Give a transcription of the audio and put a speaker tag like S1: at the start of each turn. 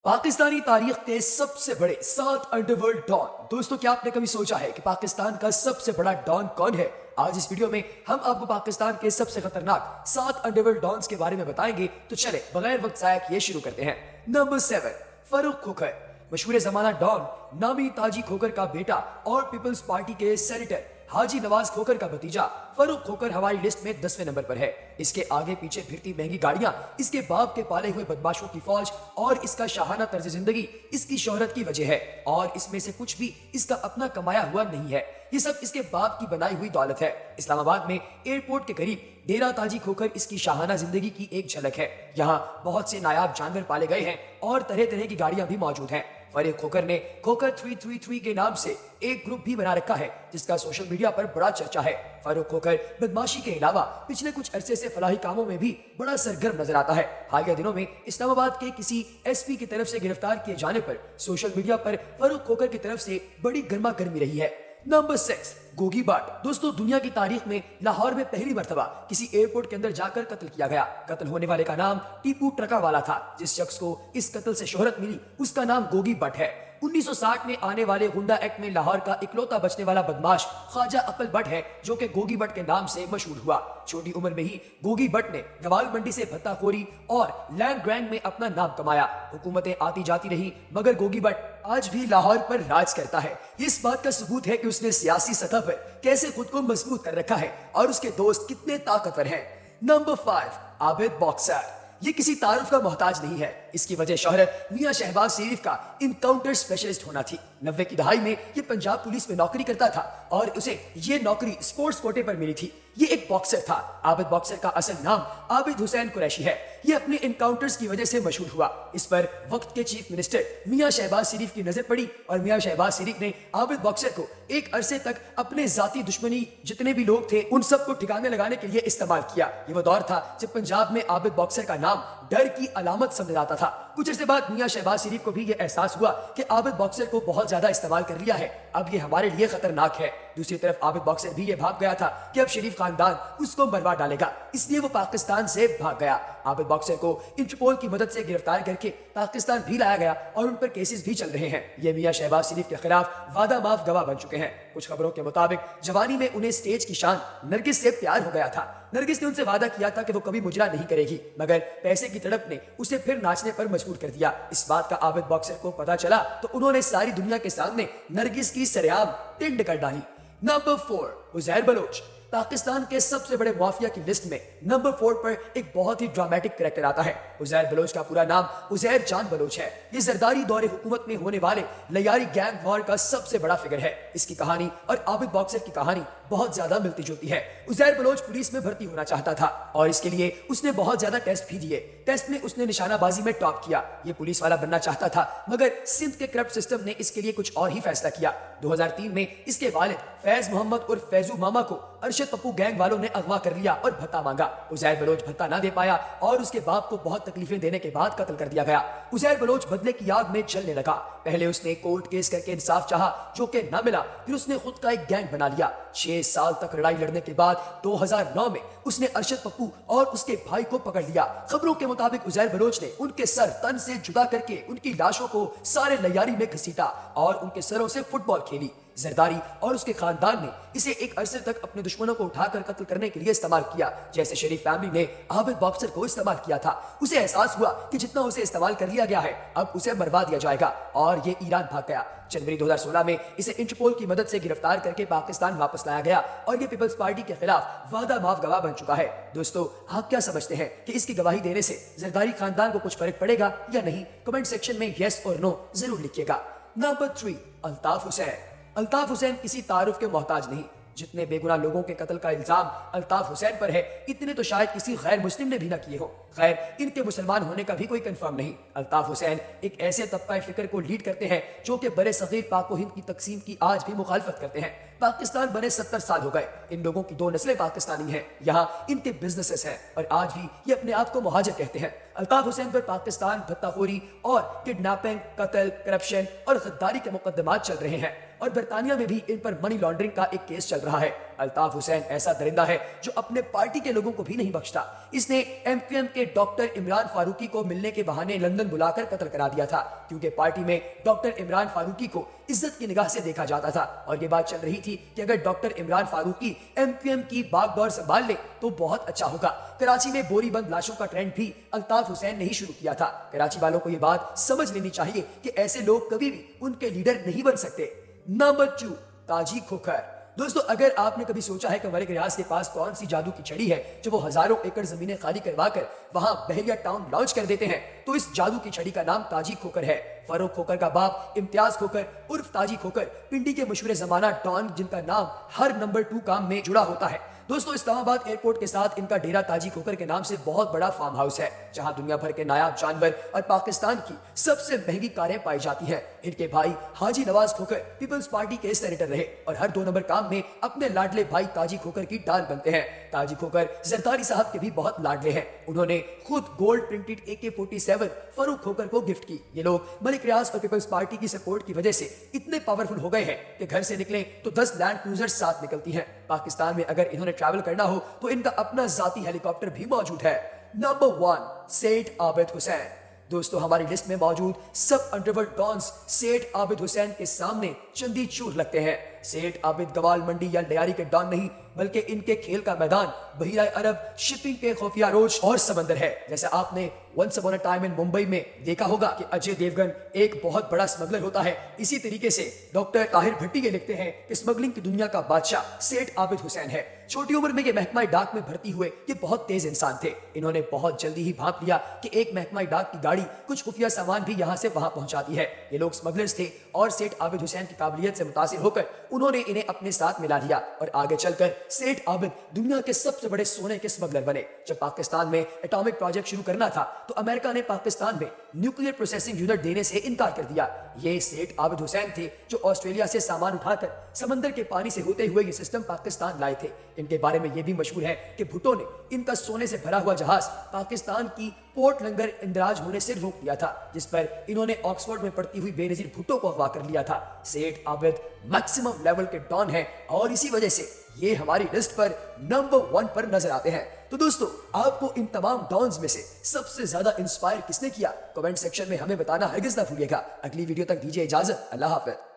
S1: पाकिस्तानी तारीख के सबसे बड़े 7 अंडरवर्ल्ड डॉन। दोस्तों, क्या आपने कभी सोचा है कि पाकिस्तान का सबसे बड़ा डॉन कौन है? आज इस वीडियो में हम आपको पाकिस्तान के सबसे खतरनाक 7 अंडरवर्ल्ड डॉन्स के बारे में बताएंगे। तो चले बगैर वक्त जाया किए शुरू करते हैं। नंबर 7, फारूक खोखर। मशहूर जमाना डॉन नामी ताजी खोखर का बेटा और पीपल्स पार्टी के सेनेटर हाजी नवाज खोखर का भतीजा फारूक खोखर हमारी लिस्ट में 10वें नंबर पर है। इसके आगे पीछे फिरती महंगी गाड़ियां, इसके बाप के पाले हुए बदमाशों की फौज और इसका शाहाना तर्ज जिंदगी इसकी शोहरत की वजह है। और इसमें से कुछ भी इसका अपना कमाया हुआ नहीं है, ये सब इसके बाप की बनाई हुई दौलत है। इस्लामाबाद में एयरपोर्ट के करीब डेरा ताजी खोखर इसकी शाहाना जिंदगी की एक झलक है। यहाँ बहुत से नायाब जानवर पाले गए हैं और तरह तरह की गाड़ियां भी मौजूद हैं। फारूक खोखर ने खोखर 333 के नाम से एक ग्रुप भी बना रखा है जिसका सोशल मीडिया पर बड़ा चर्चा है। फारूक खोखर बदमाशी के अलावा पिछले कुछ अरसे से फलाही कामों में भी बड़ा सरगर्म नजर आता है। हालिया दिनों में इस्लामाबाद के किसी एसपी की तरफ से गिरफ्तार किए जाने पर सोशल मीडिया पर फारूक खोखर की तरफ से बड़ी गर्मा गर्मी रही है। नंबर 6, गोगी भट्ट। दोस्तों, दुनिया की तारीख में लाहौर में पहली मर्तबा किसी एयरपोर्ट के अंदर जाकर कत्ल किया गया। कत्ल होने वाले का नाम टीपू ट्रका वाला था। जिस शख्स को इस कत्ल से शोहरत मिली उसका नाम गोगी भट्ट है। 1960 में आने वाले गुंडा एक्ट में लाहौर का इकलौता बचने वाला बदमाश ख्वाजा अकल भट्ट है, जो कि गोगी भट्ट के नाम से मशहूर हुआ। छोटी उम्र में ही गोगी भट्ट ने नवाल मंडी से भत्ताखोरी और लैंड ग्रैंड में अपना नाम कमाया। हुकूमतें आती जाती रही मगर गोगी भट्ट आज भी लाहौर पर राज करता है। इस बात का सबूत है कि उसने सियासी सतह पर कैसे खुद को मजबूत कर रखा है और उसके दोस्त कितने ताकतवर हैं। Number 5, Abid boxer. ये किसी तारुफ का मोहताज नहीं है। इसकी वजह शोहरत मियां शहबाज शरीफ का इनकाउंटर स्पेशलिस्ट होना थी। 90 की दहाई में ये पंजाब पुलिस में नौकरी करता था और उसे ये नौकरी स्पोर्ट्स कोटे पर मिली थी। ये एक बॉक्सर था। आबिद बॉक्सर का असल नाम आबिद हुसैन कुरैशी है। ये अपने इनकाउंटर्स की वजह से मशहूर हुआ। इस पर वक्त के चीफ मिनिस्टर मियां शहबाज शरीफ की नजर पड़ी और मियां शहबाज शरीफ ने आबिद बॉक्सर को एक अरसे तक अपने जाती दुश्मनी जितने भी लोग थे उन सबको ठिकाने लगाने के लिए इस्तेमाल किया। ये वो दौर था जब पंजाब में आबिद बॉक्सर का नाम डर की अलामत समझा जाता था। कुछ अरसे बाद मियां शहबाज शरीफ को भी ये एहसास हुआ कि आबिद बॉक्सर को बहुत ज्यादा इस्तेमाल कर लिया है, अब ये हमारे लिए खतरनाक है। दूसरी तरफ आबिद बॉक्सर भी ये भाग गया था कि अब शरीफ खानदान उसको मरवा डालेगा, इसलिए वो पाकिस्तान से भाग गया। आबिद बॉक्सर को इंटरपोल की मदद से गिरफ्तार करके पाकिस्तान भी लाया गया और उन पर केसेस भी चल रहे हैं। ये मियां शहबाज शरीफ के खिलाफ वादा माफ गवाह बन चुके हैं। कुछ खबरों के मुताबिक जवानी में उन्हें स्टेज की शान नरगिस से प्यार हो गया था। नरगिस ने उनसे वादा किया था कि वो कभी मुजरा नहीं करेगी, मगर पैसे की तड़प ने उसे फिर नाचने पर मजबूर कर दिया। इस बात का आबिद बॉक्सर को पता चला तो उन्होंने सारी दुनिया के सामने नरगिस की सरेआम टिंड कर डाली। Number 4, Uzair Bloch. पाकिस्तान के सबसे बड़े माफिया की लिस्ट में नंबर 4 पर एक बहुत ही ड्रामेटिक कैरेक्टर आता है। उज़ैर बलोच का पूरा नाम उज़ैर जान बलोच है। ये जरदारी दौरे हुकूमत में होने वाले लयारी गैंग वॉर का सबसे बड़ा फिगर है। इसकी कहानी और आबिद बॉक्सर की कहानी बहुत ज्यादा मिलती जुलती है। उज़ैर बलोच पुलिस में भर्ती होना चाहता था और इसके लिए उसने बहुत ज्यादा टेस्ट भी दिए। टेस्ट में उसने निशानाबाजी में टॉप किया। ये पुलिस वाला बनना चाहता था मगर सिंध के करप्ट सिस्टम ने इसके लिए कुछ और ही फैसला किया। 2003 में इसके वालिद फैज मोहम्मद और फैजू मामा को अरशद पप्पू गैंग वालों ने अगवा कर लिया और भत्ता मांगा। उज़ैर बलोच भत्ता ना दे पाया और उसके बाप को बहुत तकलीफें देने के बाद कत्ल कर दिया गया। उज़ैर बलोच बदले की आग में जलने लगा। पहले उसने कोर्ट केस करके इंसाफ चाहा जो कि ना मिला, फिर उसने खुद का एक गैंग बना लिया। 6 साल तक लड़ाई लड़ने के बाद 2009 में उसने अरशद पप्पू और उसके भाई को पकड़ लिया। खबरों के मुताबिक उज़ैर बलोच ने उनके सर तन से जुदा करके उनकी लाशों को सारे लयारी में घसीटा और उनके सरों से फुटबॉल खेली। जरदारी और उसके खानदान ने इसे एक अरसे तक अपने दुश्मनों को उठाकर कत्ल करने के लिए इस्तेमाल किया, जैसे शरीफ फैमिली ने आबिद बॉक्सर को इस्तेमाल किया था। उसे एहसास हुआ कि जितना उसे इस्तेमाल कर लिया गया है अब उसे मरवा दिया जाएगा और ये ईरान भाग गया। जनवरी 2016 में इसे इंटरपोल की मदद से गिरफ्तार करके पाकिस्तान वापस लाया गया और ये पीपल्स पार्टी के खिलाफ वादा माफ गवाह बन चुका है। दोस्तों, आप क्या समझते हैं कि इसकी गवाही देने से जरदारी खानदान को कुछ फर्क पड़ेगा या नहीं? कमेंट सेक्शन में यस और नो जरूर लिखिएगा। नंबर 3, अल्ताफ हुसैन। अल्ताफ हुसैन किसी तारुफ के मोहताज नहीं। जितने बेगुनाह लोगों के कत्ल का इल्जाम अल्ताफ हुसैन पर है, इतने तो शायद किसी गैर मुस्लिम ने भी ना किए हो। खैर, इनके मुसलमान होने का भी कोई कंफर्म नहीं। अल्ताफ हुसैन एक ऐसे तबका फिक्र को लीड करते हैं जो कि बड़े सगीर पाक हिंद की तकसीम की आज भी मुखालफत करते हैं। पाकिस्तान बने 70 साल हो गए। इन लोगों की 2 नस्लें पाकिस्तानी हैं। यहाँ इनके बिजनेसेस हैं और आज भी ये अपने आप को मुहाजिर कहते हैं। अल्ताफ हुसैन पर पाकिस्तान भत्ताखोरी और किडनैपिंग, कत्ल, करप्शन और गद्दारी के मुकदमात चल रहे हैं और बरतानिया में भी इन पर मनी लॉन्ड्रिंग का एक केस चल रहा है। الطاف حسین ایسا درندہ ہے جو اپنے پارٹی کے لوگوں کو بھی نہیں بخشتا. اس نے MQM کے ڈاکٹر عمران فاروقی کو ملنے کے بہانے لندن بلا کر قتل کرا دیا تھا, کیونکہ پارٹی میں ڈاکٹر عمران فاروقی کو عزت کی نگاہ سے دیکھا جاتا تھا اور یہ بات چل رہی تھی کہ اگر ڈاکٹر عمران فاروقی MQM کی باغ ڈور سنبھال لے تو بہت اچھا ہوگا. کراچی میں بوری بند لاشوں کا ٹرینڈ بھی الطاف حسین نے ہی شروع کیا تھا. کراچی والوں کو یہ بات سمجھ لینی چاہیے کہ ایسے لوگ کبھی بھی ان کے لیڈر نہیں بن سکتے. نمبر 2, تاجی کھوکھر. دوستو, اگر آپ نے کبھی سوچا ہے کہ ملک ریاض کے پاس کون سی جادو کی چھڑی ہے جو وہ ہزاروں ایکڑ زمینیں خالی کروا کر وہاں بحریہ ٹاؤن لانچ کر دیتے ہیں, تو اس جادو کی چھڑی کا نام تاجی کھوکھر ہے. فاروق کھوکھر کا باپ امتیاز کھوکھر عرف تاجی کھوکھر پنڈی کے مشہور زمانہ ڈان جن کا نام ہر نمبر 2 کام میں جڑا ہوتا ہے. دوستو, اسلام آباد ایئرپورٹ کے ساتھ ان کا ڈیرا تاجی کھوکھر کے نام سے بہت بڑا فارم ہاؤس ہے جہاں دنیا بھر کے نایاب جانور اور پاکستان کی سب سے مہنگی کاریں پائی جاتی ہیں. ان کے بھائی حاجی نواز کھوکھر پیپلز پارٹی کے سینیٹر رہے اور ہر 2 نمبر کام میں اپنے لاڈلے بھائی تاجی کھوکھر کی ڈال بنتے ہیں. تاجی کھوکھر زرداری صاحب کے بھی بہت لاڈلے ہیں. انہوں نے خود گولڈ پرنٹڈ AK-47 فاروق کھوکھر کو گفٹ کی. یہ لوگ ملک ریاض اور پیپلز پارٹی کی سپورٹ کی وجہ سے اتنے پاورفل ہو گئے ہیں کہ گھر سے نکلیں تو 10 لینڈ کروزر ساتھ نکلتی ہیں. پاکستان میں اگر انہوں نے ٹریول کرنا ہو تو ان کا اپنا ذاتی ہیلی کاپٹر بھی موجود ہے. نمبر 1, سیٹھ عابد حسین. دوستو, ہماری لسٹ میں موجود سب انڈرورلڈ ڈانس سیٹھ عابد حسین کے سامنے چندی چور لگتے ہیں. سیٹھ عابد گوال منڈی یا لیاری کے ڈان نہیں بلکہ ان کے کھیل کا میدان بحیرہ عرب, شپنگ کے خفیہ روش اور سمندر ہے. جیسے آپ نے ونس اپون اے ٹائم ان ممبئی میں دیکھا ہوگا کہ اجے دیوگن ایک بہت بڑا اسمگلر ہوتا ہے, اسی طریقے سے ڈاکٹر طاہر بھٹی یہ لکھتے ہیں کہ اسمگلنگ کی دنیا کا بادشاہ سیٹھ عابد حسین ہے. چھوٹی عمر میں یہ محکمہ ڈاک میں بھرتی ہوئے یہ بہت تیز انسان تھے. انہوں نے بہت جلدی ہی بھانپ لیا کہ ایک محکمہ ڈاک کی گاڑی کچھ خفیہ سامان بھی یہاں سے وہاں پہنچاتی ہے. یہ لوگ اسمگلرز تھے اور سیٹھ عابد حسین کی قابلیت سے متاثر ہو کر انہوں نے انہیں اپنے ساتھ ملا لیا اور آگے چل کر سیٹھ عابد دنیا کے سب سے بڑے سونے کے اسمگلر بنے. جب پاکستان میں ایٹامک پروجیکٹ شروع کرنا تھا تو امریکہ نے پاکستان میں نیوکلیئر پروسیسنگ یونٹ دینے سے انکار کر دیا. یہ سیٹھ عابد حسین تھے جو آسٹریلیا سے سامان اٹھا کر سمندر کے پانی سے ہوتے ہوئے یہ سسٹم پاکستان لائے تھے. ان کے بارے میں یہ بھی مشہور ہے کہ بھٹو نے ان کا سونے سے بھرا ہوا جہاز پاکستان کی پورٹ لنگر اندراج ہونے سے روک دیا تھا, جس پر انہوں نے آکسفورڈ میں پڑھتی ہوئی بے نظیر بھٹو کو اغوا کر لیا تھا. سیٹھ عابد میکسیمم لیول کے ڈان ہیں اور اسی وجہ سے یہ ہماری لسٹ پر نمبر 1 پر نظر آتے ہیں. تو دوستو, آپ کو ان تمام ڈانز میں سے سب سے زیادہ انسپائر کس نے کیا؟ کمنٹ سیکشن میں ہمیں بتانا ہرگز نہ بھولیے گا. اگلی ویڈیو تک دیجیے اجازت. اللہ حافظ.